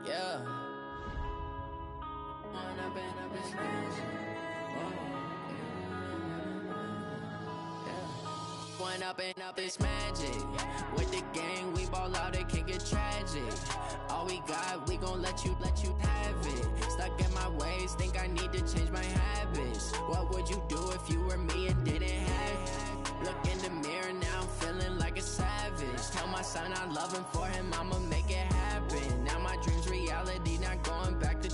Yeah. One up and up, it's magic. With the gang, we ball out, it can get tragic. All we got, we gon' let you have it. Stuck in my ways, think I need to change my habits. What would you do if you were me and didn't have it? Look in the mirror, now I'm feeling like a savage. Tell my son I love him, for him I'ma make it happen. Now my dream's reality, not going back to.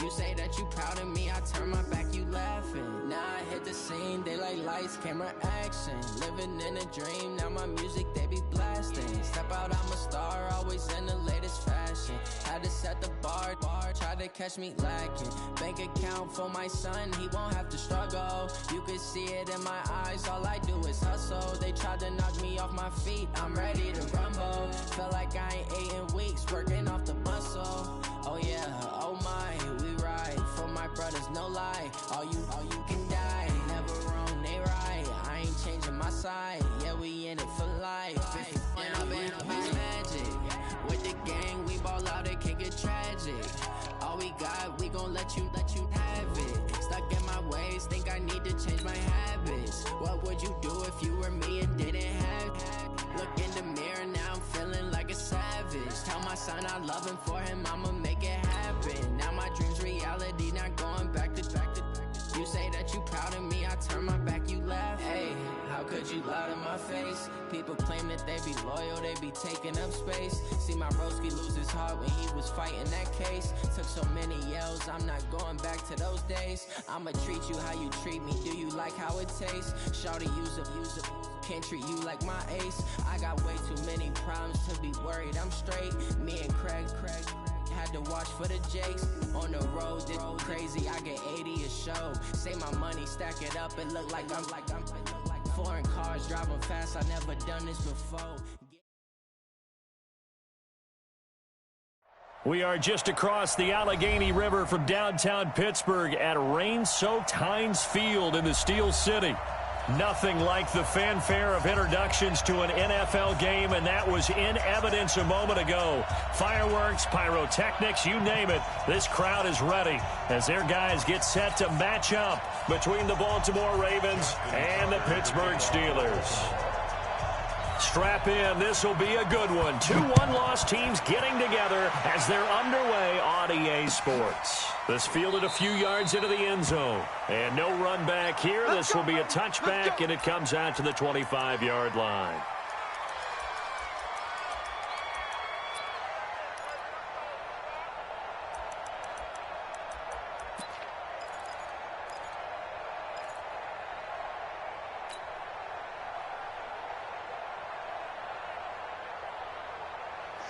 You say that you proud of me, I turn my back, you laughing. Now I hit the scene, they like lights, camera, action. Living in a dream, now my music, they be blasting. Step out, I'm a star, always in the latest fashion. Had to set the bar, try to catch me lacking. Bank account for my son, he won't have to struggle. You can see it in my eyes, all I do is hustle. They tried to knock me off my feet, I'm ready to rumble. Felt like I ain't ate in weeks, working off the muscle. Oh yeah, oh my, we ride for my brothers, no lie. All you can die, never wrong, they right. I ain't changing my side, yeah, we in it for life. And I've been up is magic. With the gang, we ball out, it can get tragic. All we got, we gon' let you have it. Stuck in my ways, think I need to change my habits. What would you do if you were me and didn't have it? Look in the mirror, now I'm feeling like a savage. Tell my son I love him, for him I'ma make it happen. Now my dream's reality, not going back to. You say that you proud of me, I turn my back, you laugh. Hey, how could you lie to my face? People claim that they be loyal, they be taking up space. See my broski lose his heart when he was fighting that case. Took so many yells, I'm not going back to those days. I'ma treat you how you treat me, do you like how it tastes? Shawty, use up, can't treat you like my ace. I got way too many problems to be worried, I'm straight. Me and Craig had to watch for the Jakes. On the road, it's crazy, I get 80 a show. Say my money, stack it up, it look like I'm foreign cars driving fast, I never done this before. We are just across the Allegheny River from downtown Pittsburgh at rain-soaked Heinz Field in the Steel City. Nothing like the fanfare of introductions to an NFL game, and that was in evidence a moment ago. Fireworks, pyrotechnics, you name it. This crowd is ready as their guys get set to match up between the Baltimore Ravens and the Pittsburgh Steelers. Strap in, this will be a good one. 2 one-loss teams getting together as they're underway on EA Sports. This fielded a few yards into the end zone. And no run back here. This will be a touchback, and it comes out to the 25-yard line.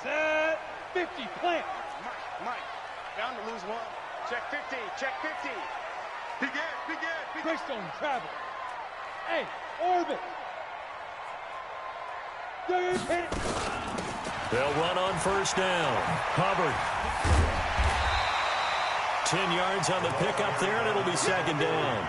Set 50, plant. Mike, down to lose one. Check 50, check 50. Begin. Greystone, travel. Hey, orbit. Hit it. They'll run on first down. Hubbard. 10 yards on the pickup there, and it'll be second down.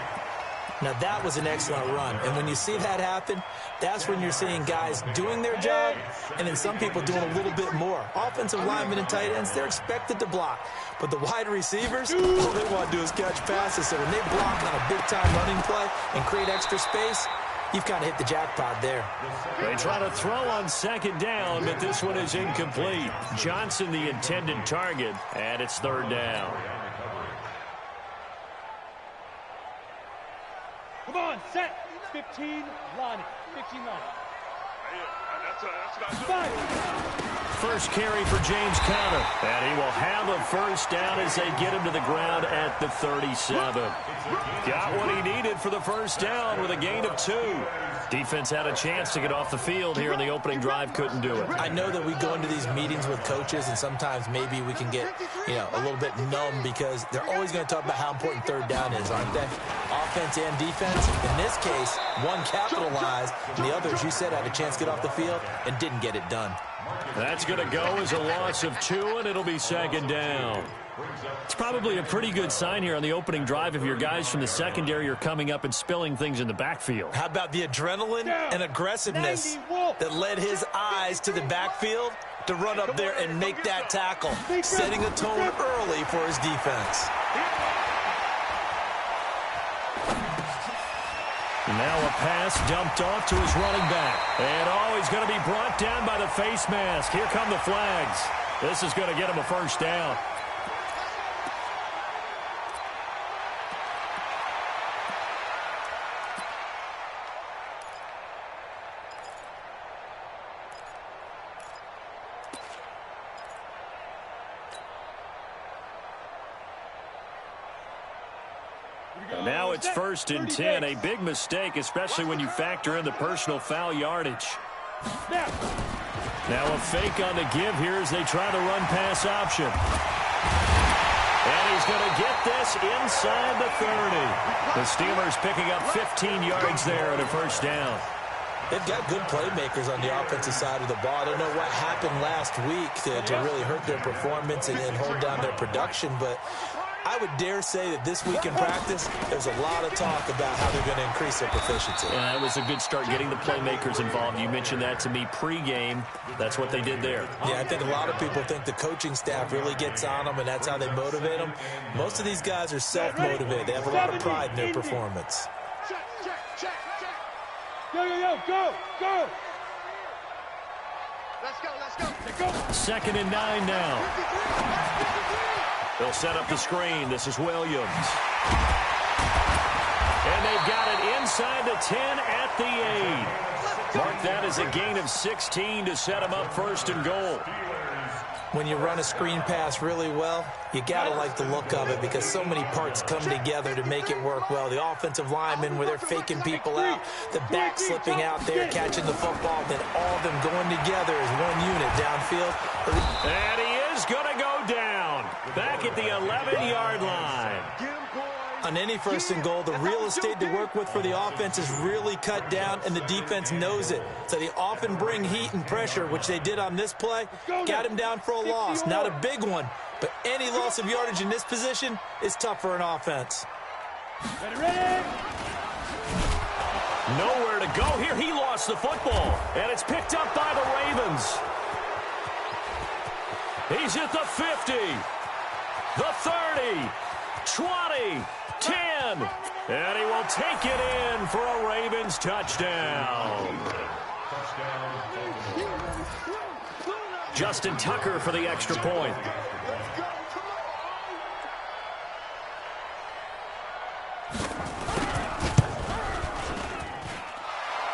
Now, that was an excellent run. And when you see that happen, that's when you're seeing guys doing their job and then some people doing a little bit more. Offensive linemen and tight ends, they're expected to block. But the wide receivers, all they want to do is catch passes. So when they block on a big-time running play and create extra space, you've kind of hit the jackpot there. They try to throw on second down, but this one is incomplete. Johnson, the intended target, and it's third down. Come on, set. 15, Lonnie. 15, Lonnie. First carry for James Conner, and he will have a first down as they get him to the ground at the 37. Got what he needed for the first down with a gain of 2. Defense had a chance to get off the field here in the opening drive, couldn't do it. I know that we go into these meetings with coaches, and sometimes maybe we can get, a little bit numb because they're always going to talk about how important third down is, aren't they? Offense and defense. In this case, one capitalized, and the others, you said, had a chance to get off the field and didn't get it done. That's going to go as a loss of 2, and it'll be second down. It's probably a pretty good sign here on the opening drive if your guys from the secondary are coming up and spilling things in the backfield. How about the adrenaline and aggressiveness that led his eyes to the backfield? to run up there and make that tackle, setting a tone early for his defense. Now a pass dumped off to his running back. And he's going to be brought down by the face mask. Here come the flags. This is going to get him a first down. Now it's 1st and 10, a big mistake, especially when you factor in the personal foul yardage. Now a fake on the give here as they try the run-pass option. And he's going to get this inside the 30. The Steelers picking up 15 yards there at a first down. They've got good playmakers on the offensive side of the ball. I don't know what happened last week to really hurt their performance and hold down their production, but I would dare say that this week in practice, there's a lot of talk about how they're going to increase their proficiency. Yeah, it was a good start getting the playmakers involved. You mentioned that to me pregame. That's what they did there. Yeah, I think a lot of people think the coaching staff really gets on them, and that's how they motivate them. Most of these guys are self-motivated. They have a lot of pride in their performance. Go. Let's go. 2nd and 9 now. They'll set up the screen. This is Williams. And they've got it inside the 10 at the 8. Mark that as a gain of 16 to set them up 1st and goal. When you run a screen pass really well, you got to like the look of it because so many parts come together to make it work well. The offensive linemen where they're faking people out, the back slipping out there, catching the football, then all of them going together as one unit downfield. And he is going to go down back at the 11-yard line. On any 1st and goal, the real estate to work with for the offense is really cut down, and the defense knows it. So they often bring heat and pressure, which they did on this play. Got him down for a loss. Not a big one, but any loss of yardage in this position is tough for an offense. Nowhere to go here. He lost the football, and it's picked up by the Ravens. He's at the 50, the 30, 20, 10, and he will take it in for a Ravens touchdown. Justin Tucker for the extra point.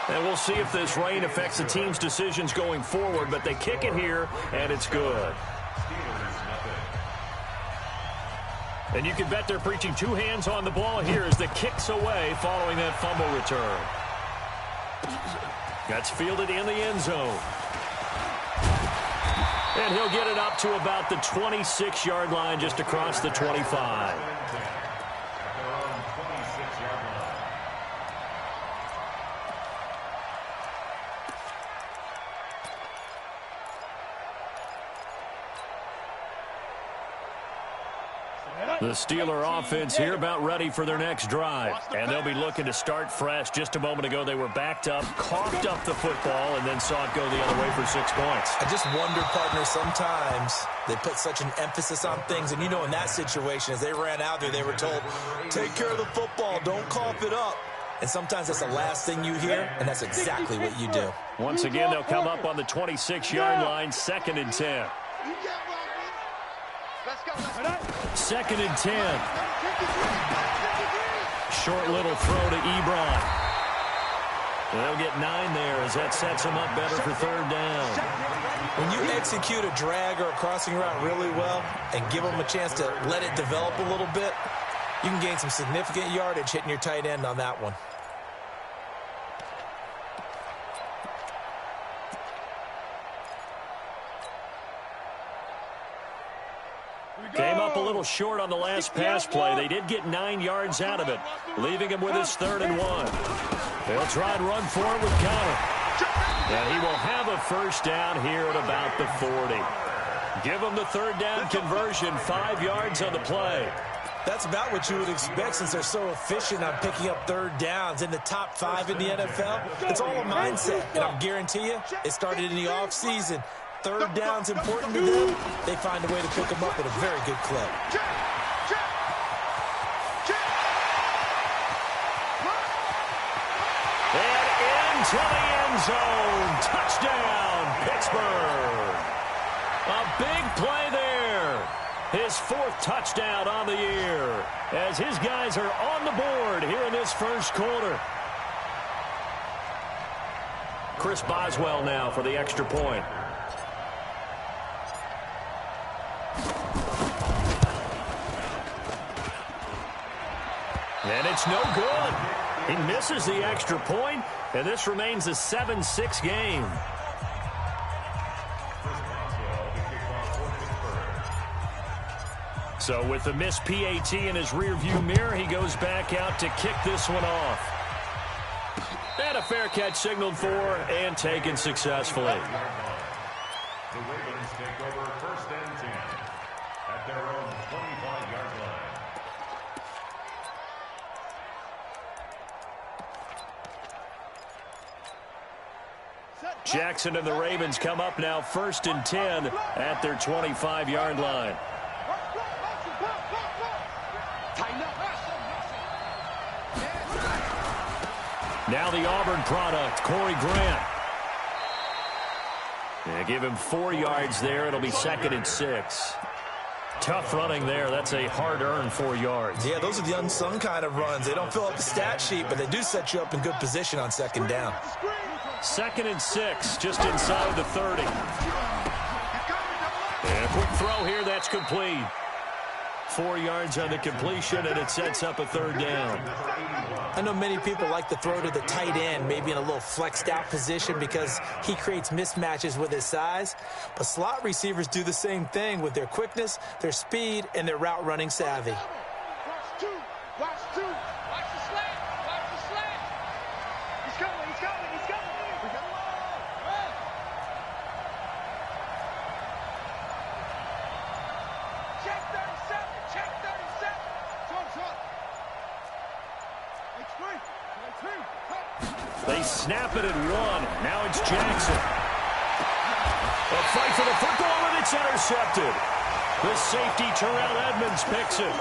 And we'll see if this rain affects the team's decisions going forward, but they kick it here, and it's good. And you can bet they're preaching 2 hands on the ball here as the kick's away following that fumble return. That's fielded in the end zone. And he'll get it up to about the 26-yard line just across the 25. The Steeler offense here about ready for their next drive. And they'll be looking to start fresh. Just a moment ago, they were backed up, coughed up the football, and then saw it go the other way for 6 points. I just wonder, partner, sometimes they put such an emphasis on things. And, you know, in that situation, as they ran out there, they were told, take care of the football, don't cough it up. And sometimes that's the last thing you hear, and that's exactly what you do. Once again, they'll come up on the 26-yard line, 2nd and 10. Let's go. 2nd and 10. Short little throw to Ebron. They'll get 9 there as that sets them up better for 3rd down. When you execute a drag or a crossing route really well and give them a chance to let it develop a little bit, you can gain some significant yardage hitting your tight end on that one. Came up a little short on the last pass play. They did get 9 yards out of it, leaving him with his 3rd and 1. They'll try and run for it with Connor. And he will have a first down here at about the 40. Give him the 3rd down conversion, 5 yards on the play. That's about what you would expect since they're so efficient on picking up 3rd downs in the top 5 in the NFL. It's all a mindset, and I'll guarantee you it started in the offseason. third down's important to them, they find a way to pick them up at a very good clip. And into the end zone. Touchdown, Pittsburgh. A big play there. His fourth touchdown on the year as his guys are on the board here in this first quarter. Chris Boswell now for the extra point. And it's no good. He misses the extra point, and this remains a 7-6 game. So with the missed PAT in his rearview mirror, he goes back out to kick this one off. And a fair catch signaled for and taken successfully. The Ravens take over 1st and 10 at their own 25-yard line. Jackson and the Ravens come up now 1st and 10 at their 25-yard line. Now the Auburn product, Corey Grant. Yeah, give him 4 yards there. It'll be 2nd and 6. Tough running there. That's a hard-earned 4 yards. Yeah, those are the unsung kind of runs. They don't fill up the stat sheet, but they do set you up in good position on 2nd down. 2nd and 6, just inside the 30. And a quick throw here, that's complete. 4 yards on the completion, and it sets up a 3rd down. I know many people like to throw to the tight end, maybe in a little flexed out position because he creates mismatches with his size. But slot receivers do the same thing with their quickness, their speed, and their route running savvy. Watch two. Watch two. Watch the slant. Watch the slant. He's coming. He's coming. He's coming. Check 37. Check 37. Short. They snap it at 1. Now it's Jackson. A fight for the football, and it's intercepted. The safety, Terrell Edmonds, picks it.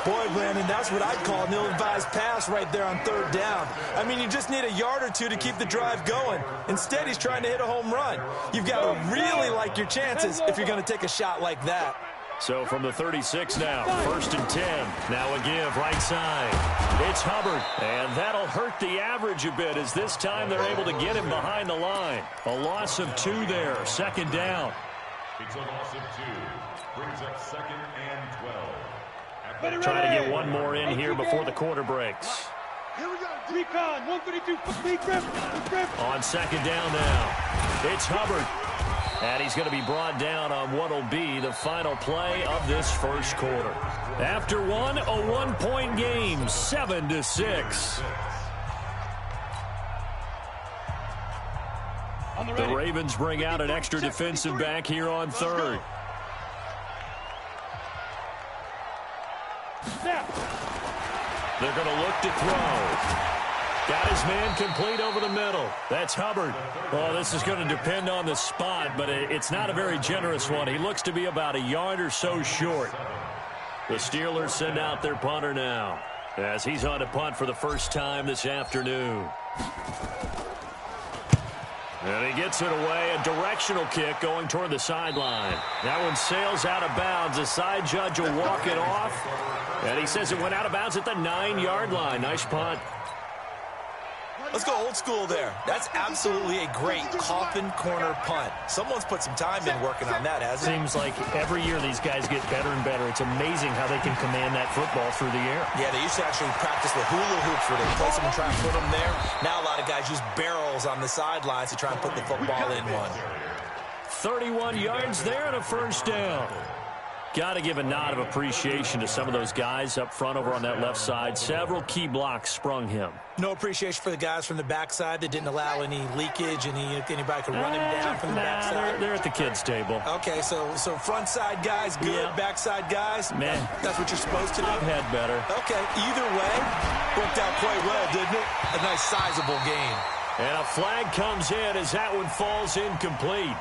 Boy, Brandon, that's what I'd call an ill-advised pass right there on 3rd down. I mean, you just need a yard or two to keep the drive going. Instead, he's trying to hit a home run. You've got to really like your chances if you're going to take a shot like that. So from the 36 now, 1st and 10. Now a give right side. It's Hubbard, and that'll hurt the average a bit as this time they're able to get him behind the line. A loss of 2 there, 2nd down. It's a loss of 2. Brings up 2nd and 12. Trying to get one more in here before the quarter breaks. Here we go. Recon, 132, grip. On 2nd down now, it's Hubbard. And he's going to be brought down on what will be the final play of this first quarter. After one, a 1-point game, 7-6. The Ravens bring out an extra defensive back here on 3rd. They're going to look to throw. Got his man complete over the middle. That's Hubbard. Oh, this is going to depend on the spot, but it's not a very generous one. He looks to be about a yard or so short. The Steelers send out their punter now as he's on to punt for the first time this afternoon. And he gets it away. A directional kick going toward the sideline. That one sails out of bounds. The side judge will walk it off. And he says it went out of bounds at the 9-yard line. Nice punt. Let's go old school there. That's absolutely a great coffin corner punt. Someone's put some time in working on that, hasn't it? Seems like every year these guys get better and better. It's amazing how they can command that football through the air. Yeah, they used to actually practice with hula hoops where they place them and try and put them there. Now a lot of guys use barrels on the sidelines to try and put the football in one. 31 yards there and a 1st down. Got to give a nod of appreciation to some of those guys up front over on that left side. Several key blocks sprung him. No appreciation for the guys from the backside that didn't allow any leakage, and anybody could run him down from the backside. They're at the kids' table. Okay, so front side guys good, Yeah. backside guys, Man, that's what you're supposed to do? I've had better. Okay, either way, worked out quite well, didn't it? A nice sizable gain. And a flag comes in as that one falls incomplete.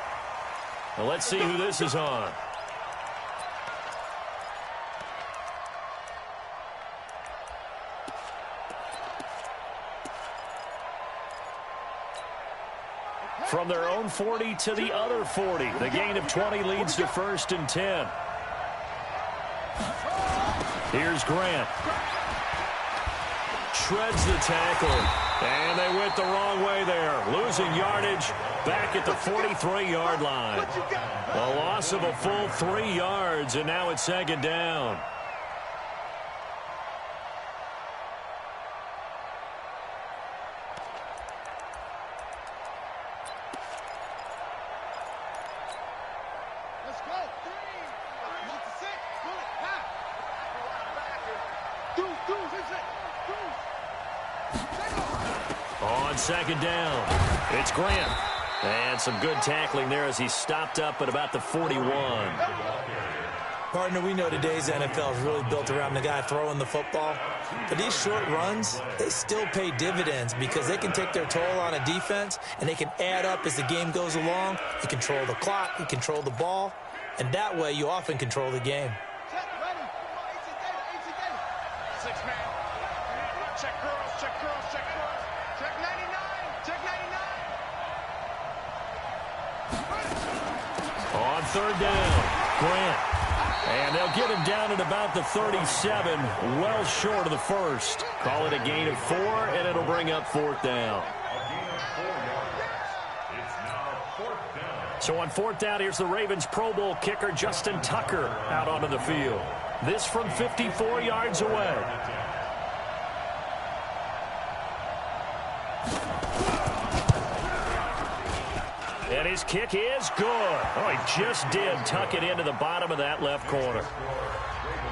Well, let's see who this is on. From their own 40 to the other 40. The gain of 20 leads to 1st and 10. Here's Grant. Shreds the tackle. And they went the wrong way there. Losing yardage back at the 43-yard line. A loss of a full 3 yards, and now it's 2nd down. On 2nd down, it's Grant. And some good tackling there as he stopped up at about the 41. Partner, we know today's NFL is really built around the guy throwing the football. But these short runs, they still pay dividends because they can take their toll on a defense and they can add up as the game goes along. You control the clock, you control the ball, and that way you often control the game. On 3rd down, Grant. And they'll get him down at about the 37, well short of the 1st. Call it a gain of 4, and it'll bring up 4th down. So on 4th down, here's the Ravens Pro Bowl kicker Justin Tucker out onto the field. This from 54 yards away. And his kick is good. Oh, he just did tuck it into the bottom of that left corner.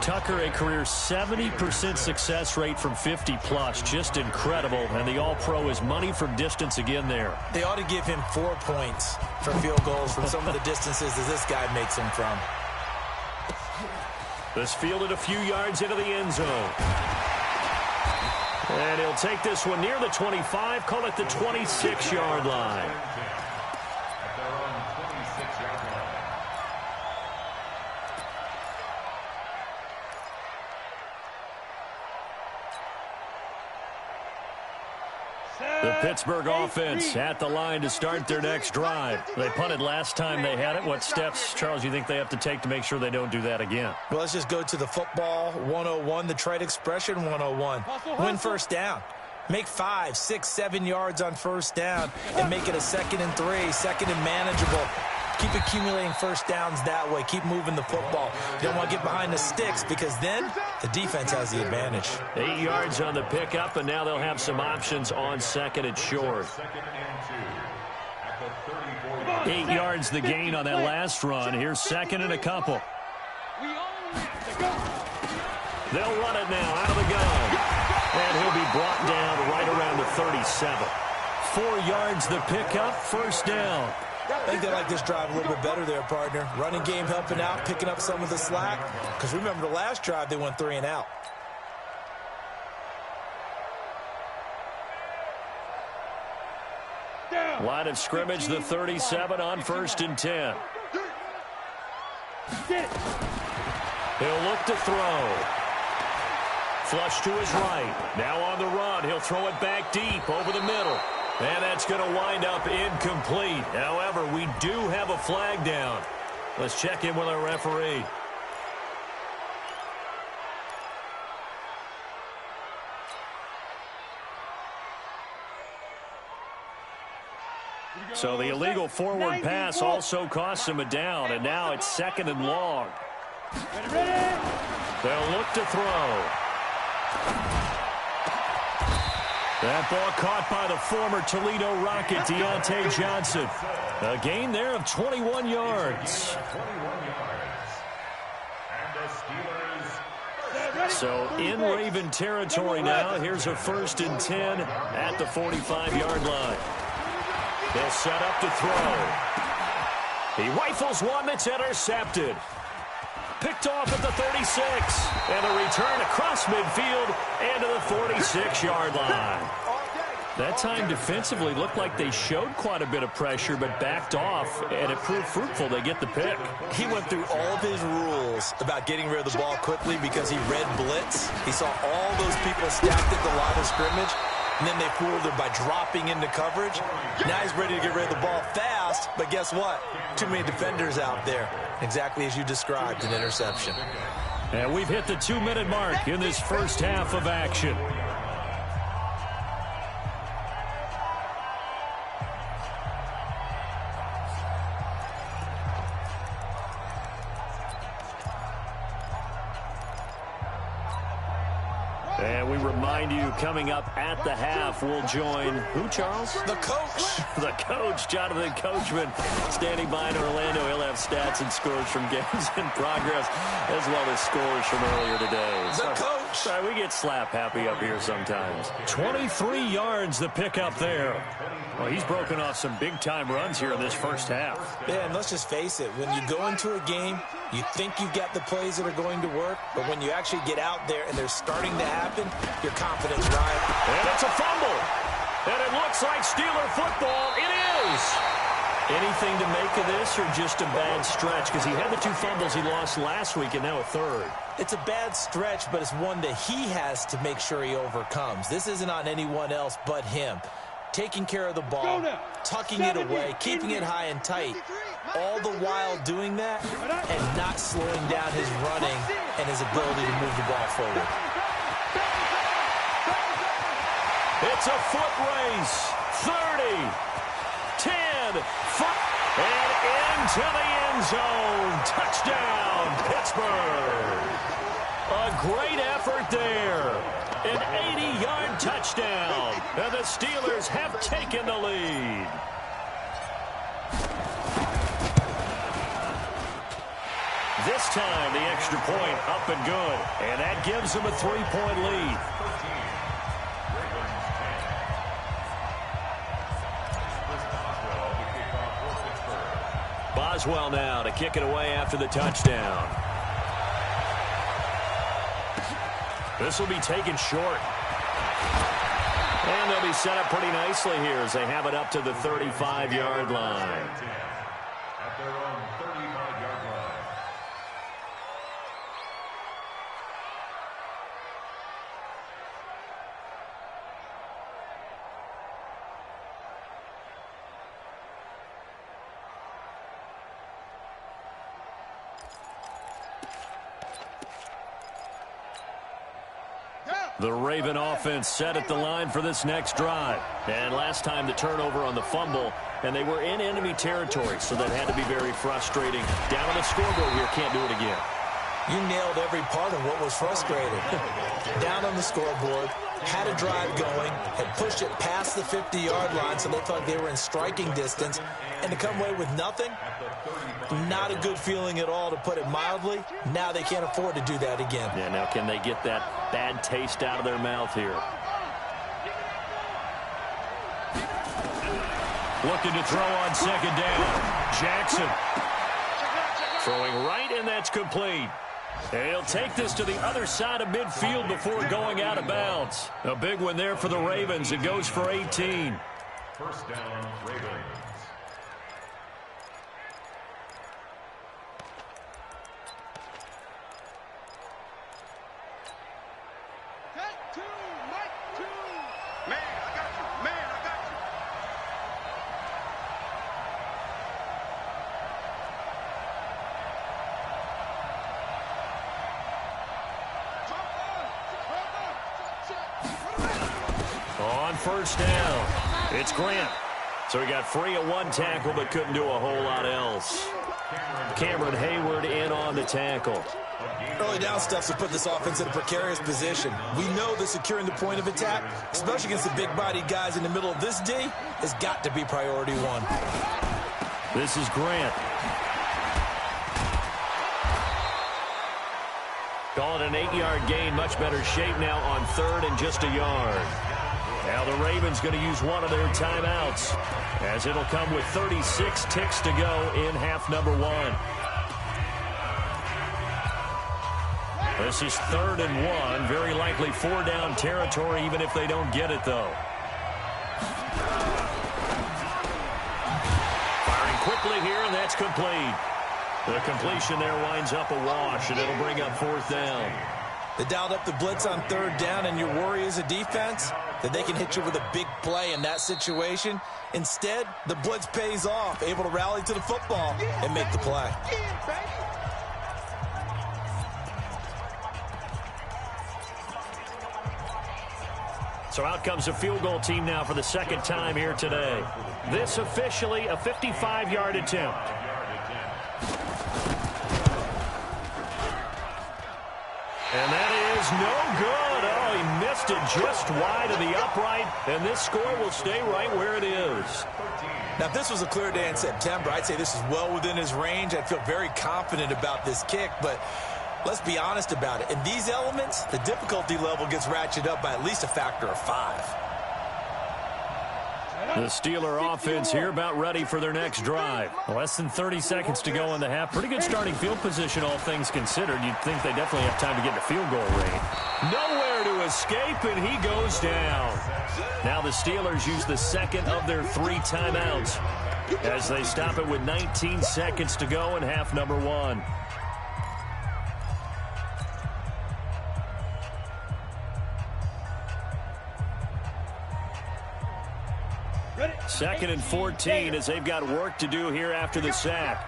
Tucker, a career 70% success rate from 50-plus. Just incredible. And the All-Pro is money from distance again there. They ought to give him 4 points for field goals from some of the distances that this guy makes them from. This fielded a few yards into the end zone. And he'll take this one near the 25, call it the 26-yard line. The Pittsburgh offense at the line to start their next drive. They punted last time they had it. What steps, Charles, you think they have to take to make sure they don't do that again? Well, let's just go to the football 101, the trade expression 101. Win 1st down. Make 5, 6, 7 yards on 1st down and make it a 2nd and 3, 2nd and manageable. Keep accumulating 1st downs that way. Keep moving the football. You don't want to get behind the sticks because then the defense has the advantage. 8 yards on the pickup, and now they'll have some options on 2nd and short. 8 yards the gain on that last run. Here's 2nd and a couple. They'll run it now out of the gun. And he'll be brought down right around the 37. 4 yards the pickup, 1st down. I think they like this drive a little bit better there, partner. Running game helping out, picking up some of the slack. Because remember the last drive, they went 3 and out. Line of scrimmage, the 37 on 1st and 10. He'll look to throw. Flush to his right. Now on the run. He'll throw it back deep over the middle. And that's going to wind up incomplete. However, we do have a flag down. Let's check in with our referee. So the illegal forward pass also costs him a down, and now it's 2nd and long. They'll look to throw. That ball caught by the former Toledo Rocket, Deontay Johnson. A gain there of 21 yards. So in Raven territory now. Here's a 1st and 10 at the 45-yard line. They'll set up to throw. He rifles one that's intercepted. Picked off at the 36. And a return across midfield and to the 46-yard line. That time defensively looked like they showed quite a bit of pressure but backed off, and it proved fruitful. They get the pick. He went through all of his rules about getting rid of the ball quickly because he read blitz. He saw all those people stacked at the line of scrimmage, and then they fooled him by dropping into coverage. Now he's ready to get rid of the ball fast, but guess what? Too many defenders out there. Exactly as you described, an interception. And we've hit the 2-minute mark in this first half of action. And we remind you, coming up at the half, we'll join who, Charles? The coach. The coach, Jonathan Coachman, standing by in Orlando. He'll have stats and scores from games in progress, as well as scores from earlier today. The coach. Sorry, we get slap happy up here sometimes. 23 yards the pickup there. Well, he's broken off some big-time runs here in this first half. Yeah, and let's just face it. When you go into a game, you think you've got the plays that are going to work, but when you actually get out there and they're starting to happen, your confidence rises. And it's a fumble. And it looks like Steeler football. It is. Anything to make of this or just a bad stretch? Because he had the 2 fumbles he lost last week and now a third. It's a bad stretch, but it's one that he has to make sure he overcomes. This isn't on anyone else but him. Taking care of the ball, tucking it away, keeping it high and tight, all the while doing that and not slowing down his running and his ability to move the ball forward. It's a foot race. 30, 10, 5, and into the end zone. Touchdown, Pittsburgh. A great effort there. An 80-yard touchdown. And the Steelers have taken the lead. This time, the extra point up and good. And that gives them a 3-point lead. Boswell now to kick it away after the touchdown. This will be taken short. And they'll be set up pretty nicely here as they have it up to the 35-yard line. At their own 35-yard line. The Raven offense set at the line for this next drive. And last time the turnover on the fumble, and they were in enemy territory, so that had to be very frustrating. Down on the scoreboard here, can't do it again. You nailed every part of what was frustrating. Down on the scoreboard, had a drive going, had pushed it past the 50-yard line so they felt they were in striking distance, and to come away with nothing, not a good feeling at all, to put it mildly. Now they can't afford to do that again. Yeah, now can they get that bad taste out of their mouth here? Looking to throw on second down. Jackson throwing right, and that's complete. And he'll take this to the other side of midfield before going out of bounds. A big one there for the Ravens. It goes for 18. First down, Ravens. On first down, it's Grant. So he got free of one tackle but couldn't do a whole lot else. Cameron Hayward in on the tackle. Early down stuff to put this offense in a precarious position. We know that securing the point of attack, especially against the big-bodied guys in the middle of this D, has got to be priority one. This is Grant. Call it an 8-yard gain. Much better shape now on third and just a yard. Now the Ravens going to use one of their timeouts, as it'll come with 36 ticks to go in half number 1. This is 3rd and 1. Very likely 4-down territory, even if they don't get it, though. Firing quickly here, and that's complete. The completion there winds up a wash, and it'll bring up 4th down. They dialed up the blitz on 3rd down, and your worry as a defense that they can hit you with a big play in that situation. Instead, the blitz pays off, able to rally to the football and make the play. So out comes a field goal team now for the 2nd time here today. This officially a 55-yard attempt. And that is no good. Oh, he missed it just wide of the upright, and this score will stay right where it is. Now, if this was a clear day in September, I'd say this is well within his range. I'd feel very confident about this kick, but let's be honest about it. In these elements, the difficulty level gets ratcheted up by at least a factor of 5. The Steeler offense here about ready for their next drive. Less than 30 seconds to go in the half. Pretty good starting field position, all things considered. You'd think they definitely have time to get to field goal range. Nowhere to escape, and he goes down. Now the Steelers use the 2nd of their 3 timeouts as they stop it with 19 seconds to go in half number 1. Second and 14 as they've got work to do here after the sack.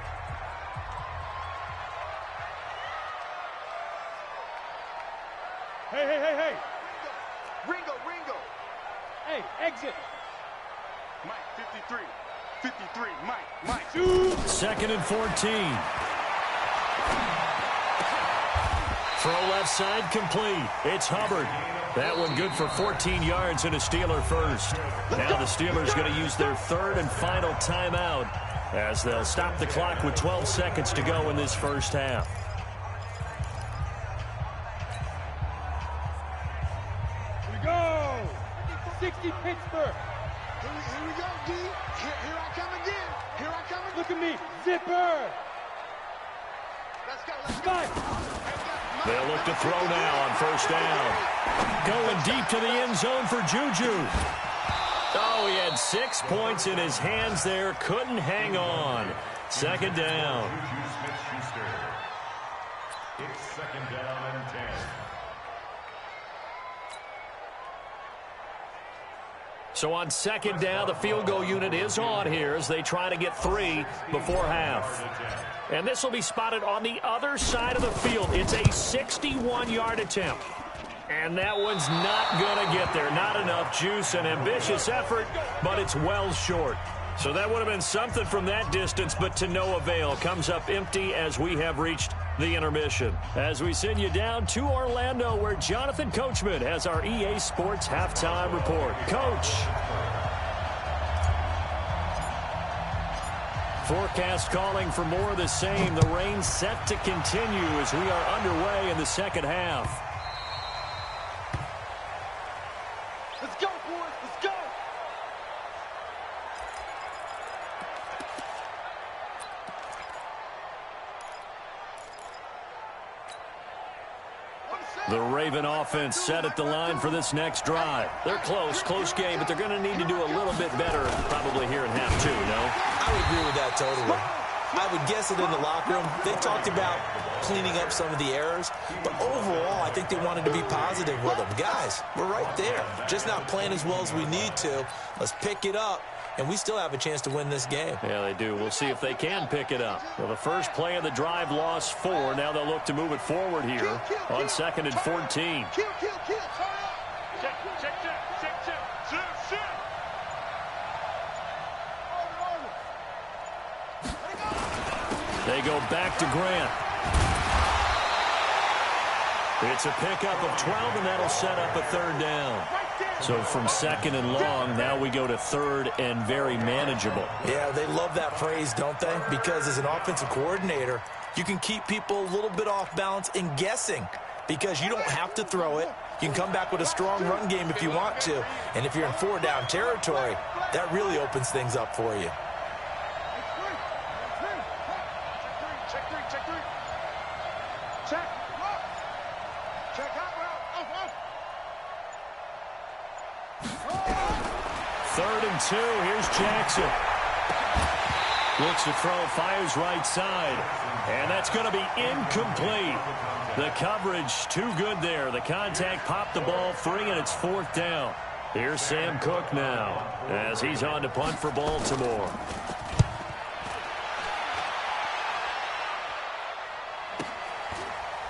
Hey. Ringo. Hey, exit. Mike, 53, Mike. Second and 14. Throw left side complete. It's Hubbard. That one good for 14 yards and a Steeler first. Now the Steelers going to use their 3rd and final timeout as they'll stop the clock with 12 seconds to go in this first half. Here we go. 60 Pittsburgh. Here we go, D. Here I come again. Look at me. Zipper. Let's go. They'll look to throw now on 1st down. Going deep to the end zone for Juju. Oh, he had 6 points in his hands there. Couldn't hang on. 2nd down. It's 2nd down and 10. So on 2nd down, the field goal unit is on here as they try to get 3 before half. And this will be spotted on the other side of the field. It's a 61-yard attempt. And that one's not going to get there. Not enough juice, an ambitious effort, but it's well short. So that would have been something from that distance, but to no avail. Comes up empty as we have reached the intermission. As we send you down to Orlando, where Jonathan Coachman has our EA Sports Halftime Report. Coach. Forecast calling for more of the same. The rain set to continue as we are underway in the 2nd half. Let's go, boys. Let's go. The Raven offense set at the line for this next drive. They're close game, but they're going to need to do a little bit better probably here in half 2, no? I would agree with that totally. I would guess it in the locker room. They talked about cleaning up some of the errors, but overall, I think they wanted to be positive with them. Guys, we're right there. Just not playing as well as we need to. Let's pick it up, and we still have a chance to win this game. Yeah, they do. We'll see if they can pick it up. Well, the first play of the drive lost 4. Now they'll look to move it forward here on 2nd and 14. Kill. Check. They go back to Grant. It's a pickup of 12, and that'll set up a 3rd down. So from 2nd and long, now we go to 3rd and very manageable. Yeah, they love that phrase, don't they? Because as an offensive coordinator, you can keep people a little bit off balance and guessing because you don't have to throw it. You can come back with a strong run game if you want to. And if you're in 4-down territory, that really opens things up for you. 3rd and 2. Here's Jackson. Looks to throw, fires right side. And that's going to be incomplete. The coverage too good there. The contact popped the ball free, and it's 4th down. Here's Sam Cook now as he's on to punt for Baltimore.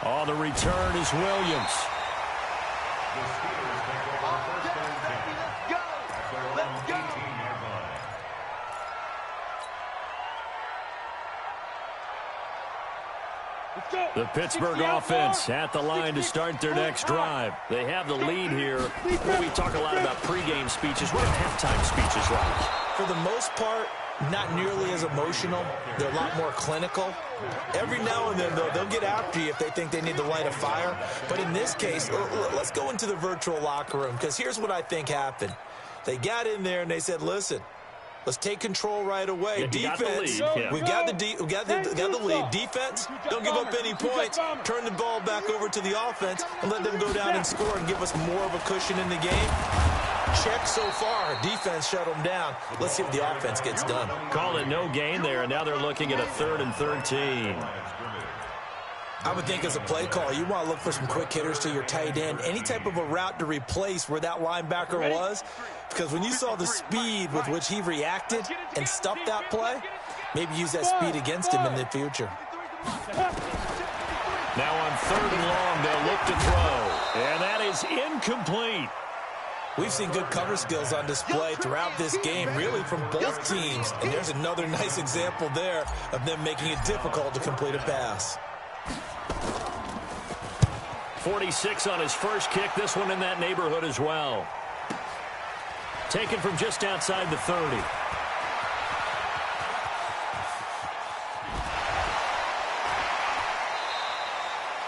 On the return is Williams. The Pittsburgh offense at the line to start their next drive. They have the lead here. We talk a lot about pregame speeches. What are halftime speeches like? For the most part, not nearly as emotional. They're a lot more clinical. Every now and then, though, they'll get after you if they think they need to light a fire. But in this case, let's go into the virtual locker room, because here's what I think happened. They got in there and they said, listen, let's take control right away. Yeah, defense, we got the lead. Defense, don't give up any points. Turn the ball back over to the offense and let them go down and score and give us more of a cushion in the game. Check so far. Defense shut them down. Let's see if the offense gets done. Call it no gain there, and now they're looking at a 3rd and 13. I would think as a play call, you want to look for some quick hitters to your tight end. Any type of a route to replace where that linebacker was. Because when you saw the speed with which he reacted and stuffed that play, maybe use that speed against him in the future. Now on 3rd and long, they'll look to throw. And that is incomplete. We've seen good cover skills on display throughout this game, really from both teams. And there's another nice example there of them making it difficult to complete a pass. 46 on his first kick. This one in that neighborhood as well. Taken from just outside the 30.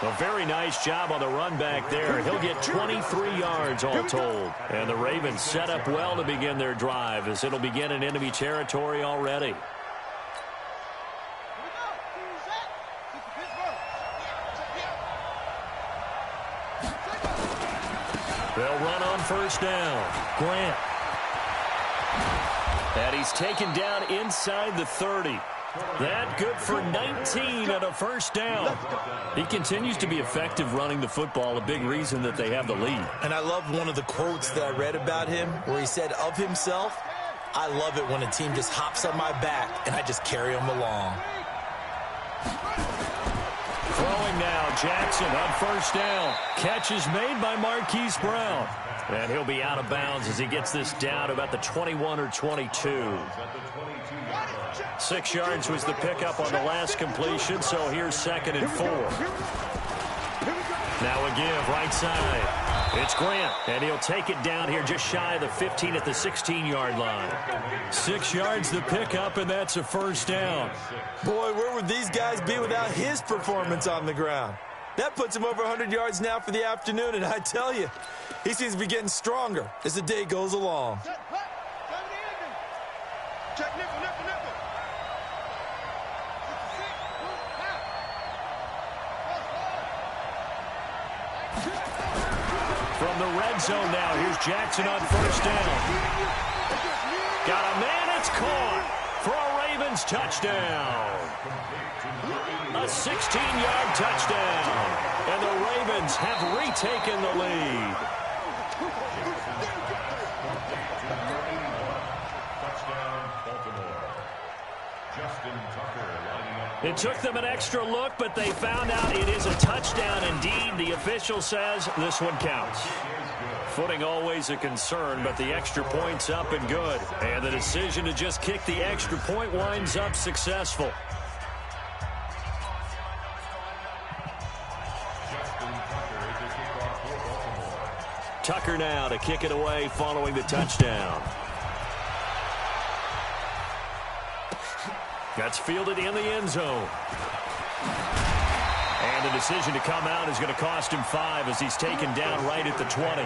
A very nice job on the run back there. He'll get 23 yards all told. And the Ravens set up well to begin their drive as it'll begin in enemy territory already. They'll run on 1st down. Grant. And he's taken down inside the 30. That good for 19 and a 1st down. He continues to be effective running the football, a big reason that they have the lead. And I love one of the quotes that I read about him where he said of himself, I love it when a team just hops on my back and I just carry them along. Throwing now, Jackson on 1st down. Catch is made by Marquise Brown. And he'll be out of bounds as he gets this down to about the 21 or 22. 6 yards was the pickup on the last completion, so here's 2nd and 4. Now a give, right side. It's Grant, and he'll take it down here just shy of the 15 at the 16-yard line. 6 yards the pickup, and that's a 1st down. Boy, where would these guys be without his performance on the ground? That puts him over 100 yards now for the afternoon, and I tell you, he seems to be getting stronger as the day goes along. From the red zone now, here's Jackson on 1st down. Got a man, it's caught for a Ravens touchdown. A 16-yard touchdown. And the Ravens have retaken the lead. It took them an extra look, but they found out it is a touchdown indeed. The official says this one counts. Footing always a concern, but the extra point's up and good. And the decision to just kick the extra point winds up successful. Tucker now to kick it away following the touchdown. That's fielded in the end zone. And the decision to come out is going to cost him 5 as he's taken down right at the 20.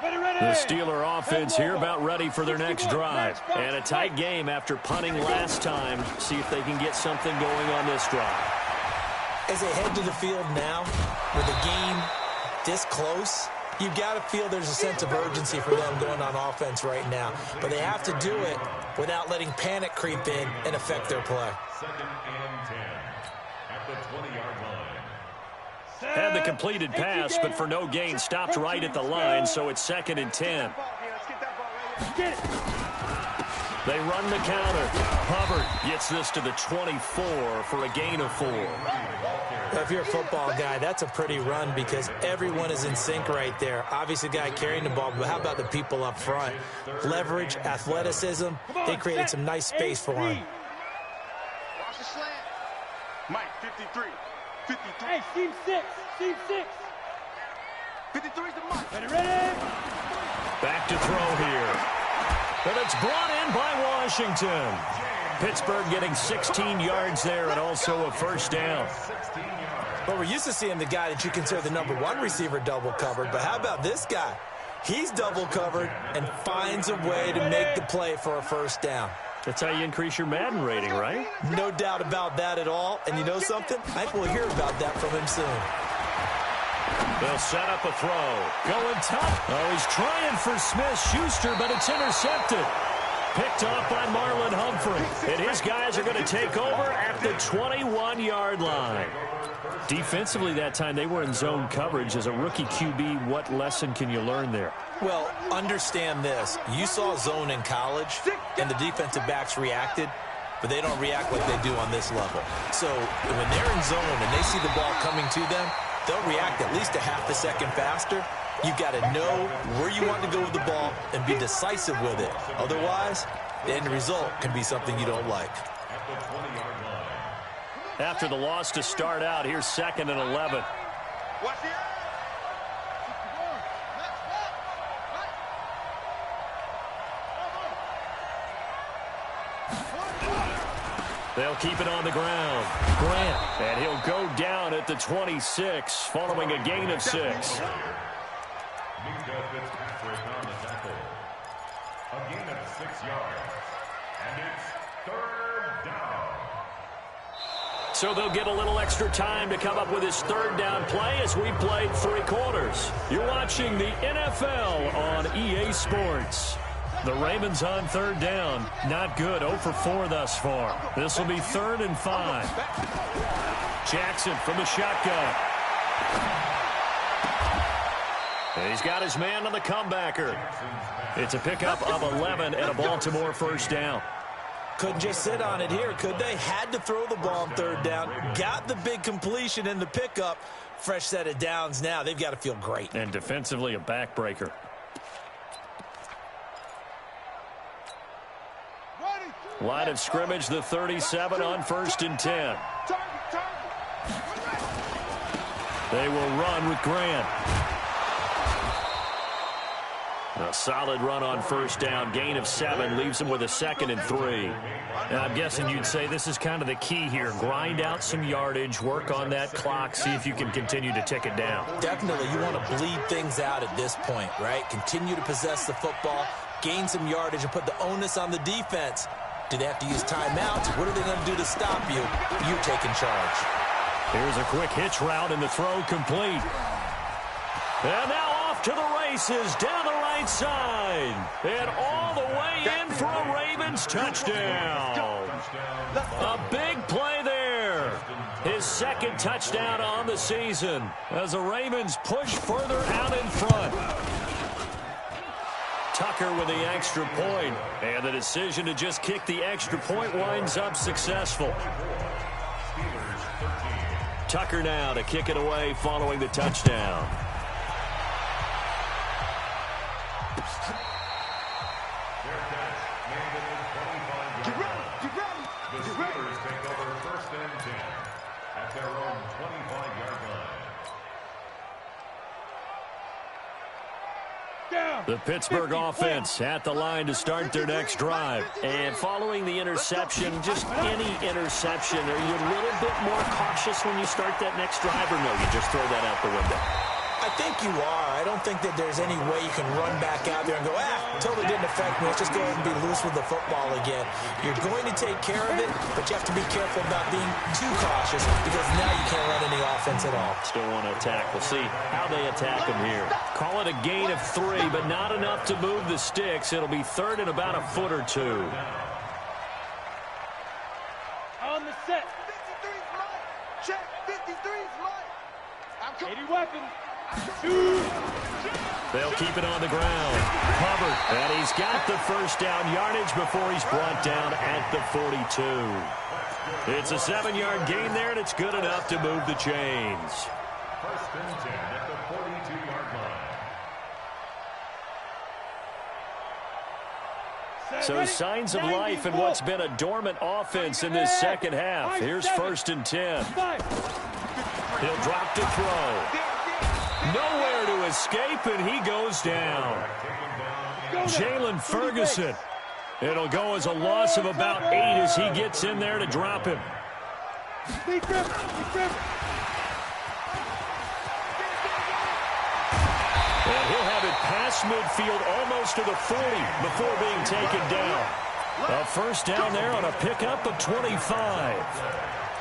The Steeler offense here about ready for their next drive. And a tight game after punting last time. See if they can get something going on this drive. As they head to the field now, with the game this close, you've got to feel there's a sense of urgency for them going on offense right now. But they have to do it without letting panic creep in and affect their play. 2nd and 10 at the 20-yard line. Had the completed pass, but for no gain, stopped right at the line, so it's 2nd and 10. They run the counter. Hubbard gets this to the 24 for a gain of 4. If you're a football guy, that's a pretty run because everyone is in sync right there. Obviously, the guy carrying the ball, but how about the people up front? Leverage, athleticism, they created some nice space for him. Watch the slant. Mike, 53. 53. Hey, team 6. Team 6. 53 is the Mike. Ready? Back to throw here. And it's brought in by Washington. Pittsburgh getting 16 yards there and also a first down. Well, we're used to seeing the guy that you consider the #1 receiver double covered, but how about this guy? He's double covered and finds a way to make the play for a first down. That's how you increase your Madden rating, right? No doubt about that at all. And you know something? I think we'll hear about that from him soon. They'll set up a throw. Going tough. Oh, he's trying for Smith-Schuster, but it's intercepted. Picked off by Marlon Humphrey. And his guys are going to take over at the 21-yard line. Defensively that time, they were in zone coverage. As a rookie QB, what lesson can you learn there? Well, understand this. You saw zone in college, and the defensive backs reacted, but they don't react like they do on this level. So when they're in zone and they see the ball coming to them, they'll react at least a half a second faster. You've got to know where you want to go with the ball and be decisive with it. Otherwise, the end result can be something you don't like. After the loss to start out, here's 2nd and 11. Watch it. They'll keep it on the ground. Grant, and he'll go down at the 26 following a gain of 6. Fitzpatrick on the tackle. A gain of 6 yards. And it's 3rd down. So they'll get a little extra time to come up with his 3rd down play as we played 3 quarters. You're watching the NFL on EA Sports. The Ravens on 3rd down. Not good. 0 for 4 thus far. This will be 3rd and 5. Jackson from the shotgun. And he's got his man on the comebacker. It's a pickup of 11 and a Baltimore first down. Couldn't just sit on it here, could they? Had to throw the ball on 3rd down. Got the big completion in the pickup. Fresh set of downs now. They've got to feel great. And defensively, a backbreaker. Line of scrimmage, the 37 on 1st and 10. They will run with Grant. A solid run on 1st down. Gain of 7 leaves them with a 2nd and 3. Now, I'm guessing you'd say this is kind of the key here. Grind out some yardage, work on that clock, see if you can continue to tick it down. Definitely, you want to bleed things out at this point, right? Continue to possess the football, gain some yardage, and put the onus on the defense. Do they have to use timeouts? What are they going to do to stop you? You taking charge. Here's a quick hitch route, and the throw complete. And now off to the races, down the right side. And all the way in for a Ravens touchdown. A big play there. His 2nd touchdown on the season as the Ravens push further out in front. Tucker with the extra point, and the decision to just kick the extra point winds up successful. Tucker now to kick it away following the touchdown. The Steelers take over 1st and 10 at their own 25-yard line. The Pittsburgh offense at the line to start their next drive. And following the interception, just any interception, are you a little bit more cautious when you start that next drive, or no, you just throw that out the window? I I think you are. I don't think that there's any way you can run back out there and go, totally didn't affect me. Let's just go ahead and be loose with the football again. You're going to take care of it, but you have to be careful about being too cautious because now you can't run any offense at all. Still want to attack. We'll see how they attack them here. Call it a gain of 3, but not enough to move the sticks. It'll be third and about a foot or two. On the set. 53's mine. Check. 53's mine. I'm 80 weapons. 2. They'll keep it on the ground. Covered. And he's got the first down yardage before he's brought down at the 42. It's a 7-yard gain there, and it's good enough to move the chains. First and 10 at the 42-yard line. So signs of life in what's been a dormant offense in this second half. Here's first and 10. He'll drop to throw. Nowhere to escape, and he goes down. Jalen Ferguson. It'll go as a loss of about 8 as he gets in there to drop him. And he'll have it past midfield almost to the 40 before being taken down. A first down there on a pickup of 25.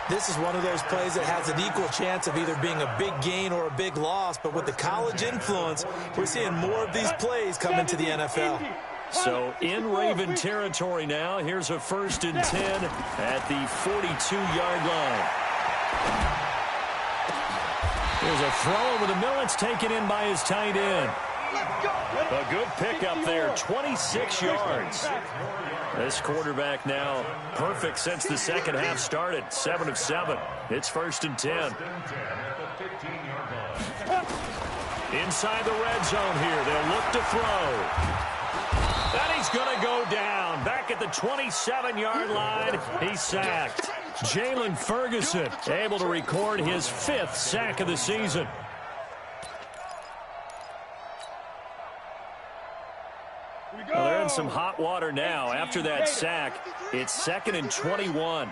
This is one of those plays that has an equal chance of either being a big gain or a big loss, but with the college influence, we're seeing more of these plays come into the NFL. So in Raven territory now, here's a first and 10 at the 42-yard line. There's a throw over the middle. It's taken in by his tight end. A good pickup there, 26 yards. This quarterback now perfect since the second half started, 7 of 7. It's first and 10. Inside the red zone here, they'll look to throw. And he's going to go down. Back at the 27-yard line, he's sacked. Jalen Ferguson able to record his 5th sack of the season. Well, they're in some hot water now. After that sack, it's 2nd and 21.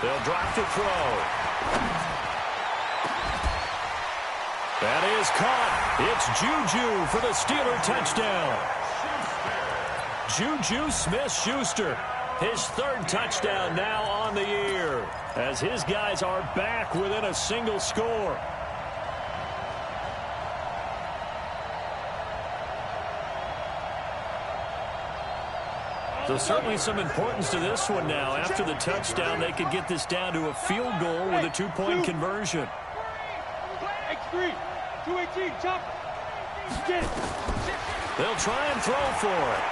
They'll drop to throw. That is caught. It's Juju for the Steeler touchdown. Juju Smith-Schuster, his 3rd touchdown now on the year, as his guys are back within a single score. So certainly some importance to this one now. After the touchdown, they could get this down to a field goal with a 2-point conversion. X3, 218, chop. They'll try and throw for it.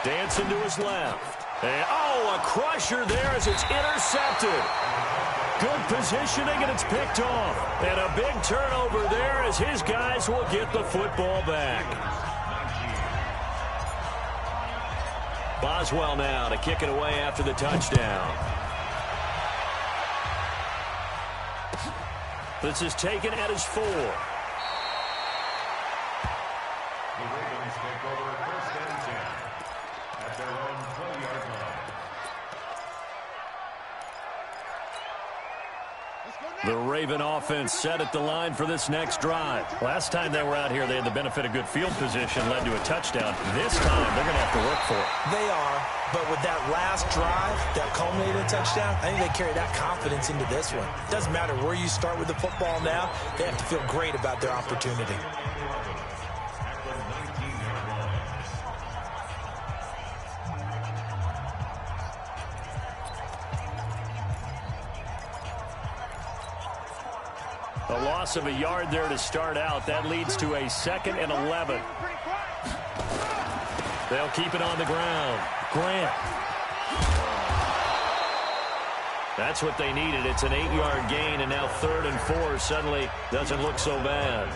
Dancing to his left. And, a crusher there as it's intercepted. Good positioning, and it's picked off. And a big turnover there as his guys will get the football back. Boswell now to kick it away after the touchdown. This is taken at his 4. The Ravens take over first and 10 at their own 20-yard line. The Raven offense set at the line for this next drive. Last time they were out here, they had the benefit of good field position, led to a touchdown. This time, they're going to have to work for it. They are, but with that last drive that culminated in a touchdown, I think they carry that confidence into this one. It doesn't matter where you start with the football now, they have to feel great about their opportunity. A loss of a yard there to start out. That leads to a 2nd and 11. They'll keep it on the ground. Grant. That's what they needed. It's an 8-yard gain, and now 3rd and 4 suddenly doesn't look so bad.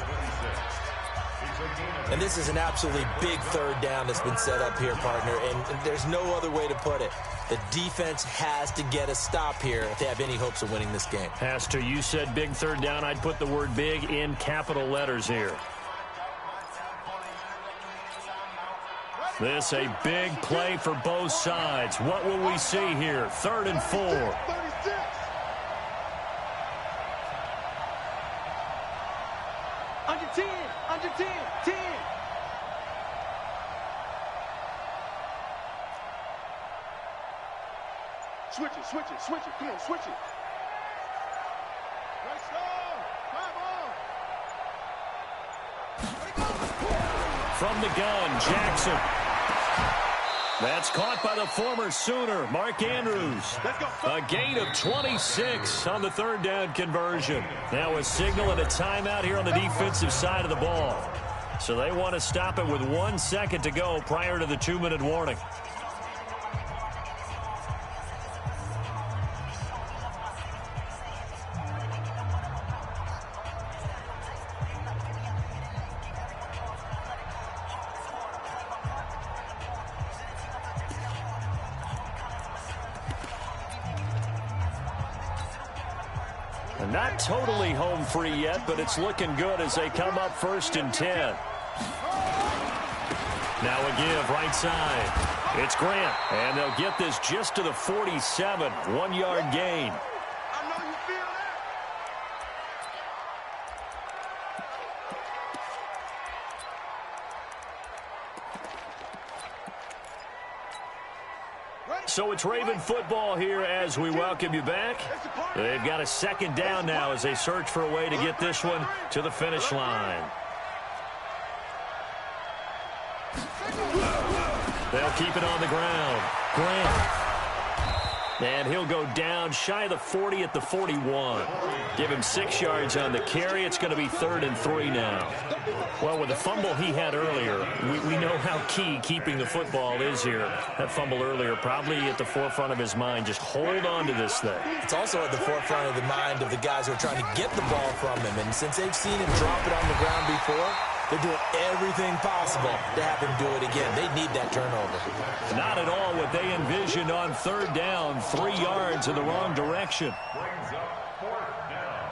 And this is an absolutely big 3rd down that's been set up here, partner, and there's no other way to put it. The defense has to get a stop here if they have any hopes of winning this game. Has to. You said big 3rd down. I'd put the word big in capital letters here. This a big play for both sides. What will we see here? 3rd and 4. Under 10. Under 10. 10. Switch it. Switch it. Switch it. Come on, switch it. Right slow. Come on. From the gun, Jackson. That's caught by the former Sooner, Mark Andrews. A gain of 26 on the third down conversion. Now a signal and a timeout here on the defensive side of the ball. So they want to stop it with 1 second to go prior to the 2-minute warning. Not totally home free yet, but it's looking good as they come up 1st and 10. Now a give right side. It's Grant, and they'll get this just to the 47. 1-yard gain. I know you feel that. So it's Raven football here as we welcome you back. They've got a second down now as they search for a way to get this one to the finish line. They'll keep it on the ground. Grant. And he'll go down shy of the 40 at the 41. Give him 6 yards on the carry. It's going to be 3rd and 3 now. Well, with the fumble he had earlier, we know how key keeping the football is here. That fumble earlier probably at the forefront of his mind. Just hold on to this thing. It's also at the forefront of the mind of the guys who are trying to get the ball from him. And since they've seen him drop it on the ground before, they're doing everything possible to have him do it again. They need that turnover. Not at all what they envisioned on 3rd down. 3 yards in the wrong direction. Brings up 4th down.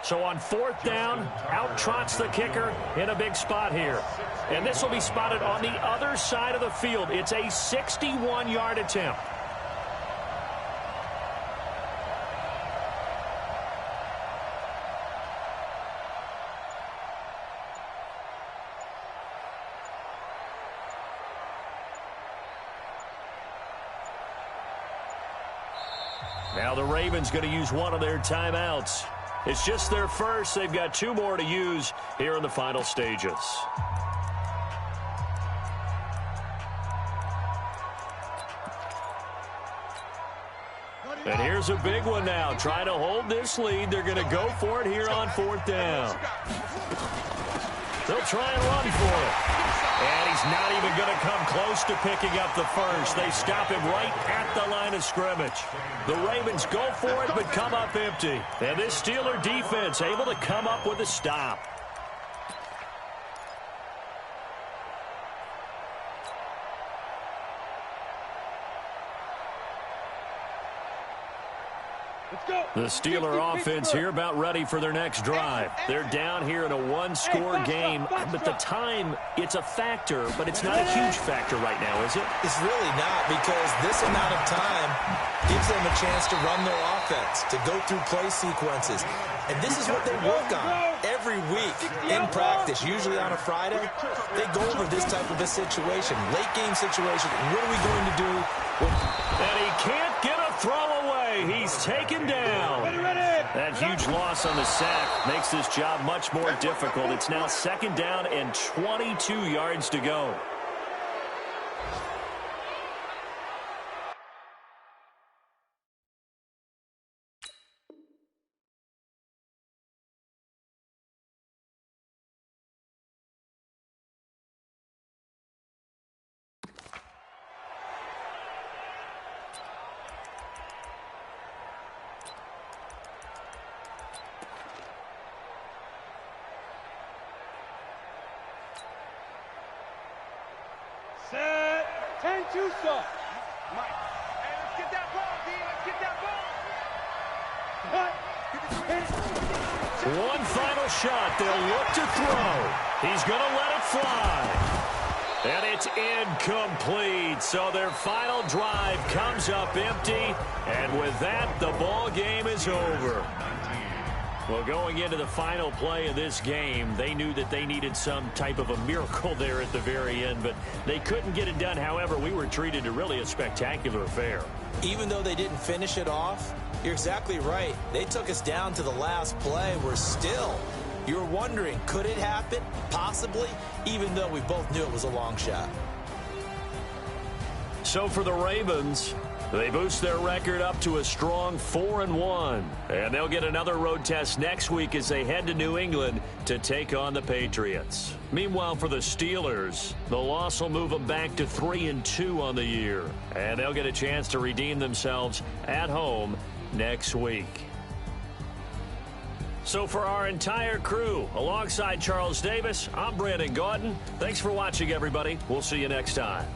So on 4th down, out trots the kicker in a big spot here. And this will be spotted on the other side of the field. It's a 61-yard attempt. Now the Ravens going to use one of their timeouts. It's just their first. They've got 2 more to use here in the final stages. And here's a big one now. Trying to hold this lead. They're going to go for it here on 4th down. They'll try and run for it. And he's not even going to come close to picking up the first. They stop him right at the line of scrimmage. The Ravens go for it but come up empty. And this Steeler defense able to come up with a stop. The Steeler offense here about ready for their next drive. They're down here in a 1-score game, but the time, it's a factor, but it's not a huge factor right now, is it? It's really not, because this amount of time gives them a chance to run their offense, to go through play sequences. And this is what they work on every week in practice, usually on a Friday. They go over this type of a situation, late game situation. What are we going to do? And he can't get a throw away. He's taken down. That huge loss on the sack makes this job much more difficult. It's now 2nd down and 22 yards to go. Set. 10-2 stop. Mike. Hey, let's get that ball, D. Let's get that ball. One final shot. They'll look to throw. He's going to let it fly. And it's incomplete. So their final drive comes up empty. And with that, the ball game is over. Well, going into the final play of this game, they knew that they needed some type of a miracle there at the very end, but they couldn't get it done. However, we were treated to really a spectacular affair. Even though they didn't finish it off, you're exactly right. They took us down to the last play. We're still, you're wondering, could it happen? Possibly, even though we both knew it was a long shot. So for the Ravens, they boost their record up to a strong 4-1. And they'll get another road test next week as they head to New England to take on the Patriots. Meanwhile, for the Steelers, the loss will move them back to 3-2 on the year. And they'll get a chance to redeem themselves at home next week. So for our entire crew, alongside Charles Davis, I'm Brandon Gaudin. Thanks for watching, everybody. We'll see you next time.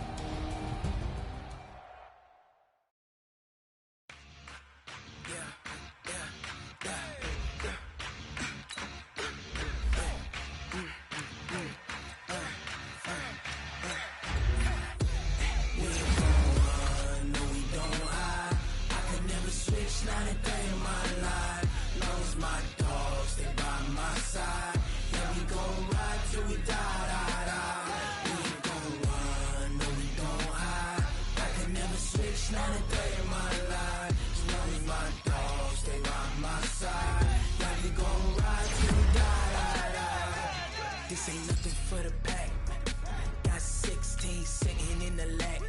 This ain't nothing for the pack. Got 16 sitting in the lap.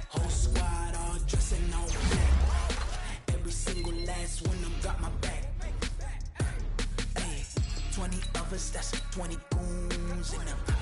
Whole squad all dressing all black. Every single last one of them got my back. Hey, 20 of us, that's 20 goons in them.